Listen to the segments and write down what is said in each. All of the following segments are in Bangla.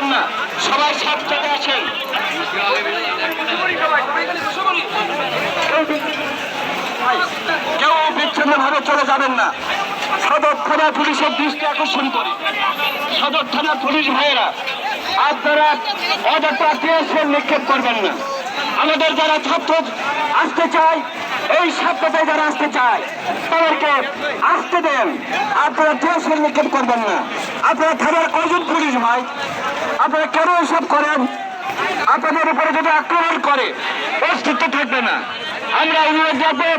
করবেন না, সবাই সাবধানে আছেন। কেউ বিচ্ছিন্ন ভাবে চলে যাবেন না। সদর থানা পুলিশের দৃষ্টি আকর্ষণ করি, সদর থানার পুলিশ ভাইয়েরা আপনারা অযথা টিয়ারশেল নিক্ষেপ করবেন না। আমাদের যারা ছাত্র আসতে চায়, এই ছাত্রতে যারা আসতে চায় তাদেরকে আসতে দেন, আপনারা টিয়ারশেল নিক্ষেপ করবেন না। আপনারা থানার কয়জন পুলিশ ভাই, আপনারা কেন এসব করেন? আপনাদের উপরে যদি আক্রমণ করে অস্তিত্ব থাকবে না। আমরা অনুরোধ যাবো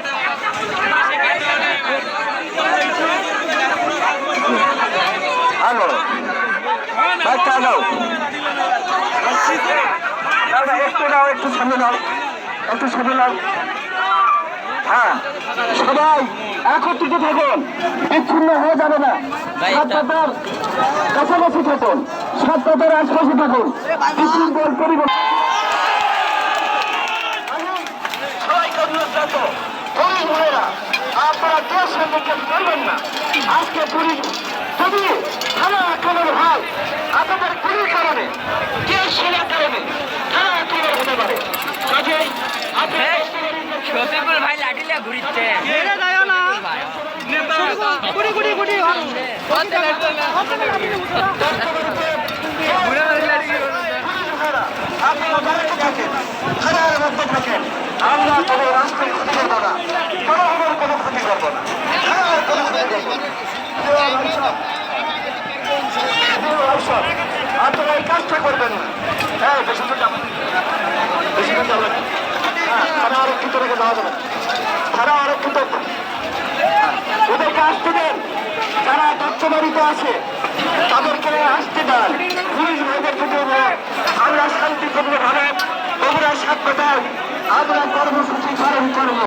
একটু সামনে নাও, একটু সামনে নাও। হ্যাঁ, সবাই একত্রিত থাকুন, বিচ্ছিন্ন হয়ে যাবে না। ছাত্রদের কাছাকাছি থাকুন, ছাত্রদের আশপাশে থাকুন, বিশৃঙ্খল পরিবেশ। পুলিশ ভাইয়েরা আপনারা দেশ সম্মুখীন করবেন না। আজকে পুলিশ যদি থানা আক্রমণ হয়, আপনাদের গুলির কারণে, দেশ সেনার কারণে থানা আক্রমণ হতে পারে। কাজেই শফিকুল ভাই লাঠিলে ঘুরিচ্ছে থানার মধ্যে থাকেন, আমরা কোনো রাষ্ট্রের ক্ষতি করবো না, জনগণের কোনো ক্ষতি করবো না, থানার কোনো ক্ষতি করবো না। আপনারা এই কাজটা করবেন না। হ্যাঁ, বেশি তো যাবেন, বেশি তো যাবেন। হ্যাঁ, থানা আরক্ষিত রেখে দেওয়া যাবে, থানা আরক্ষিত ওদেরকে আসতে দেন। যারা তথ্যবাড়িতে আছে তাদেরকে আসতে দেন। পুলিশ ভাইদেরকে আমরা শান্তিপূর্ণভাবে বগুড়ার সাক্ষ্য দেয় আমরা কর্মসূচি পালন করব।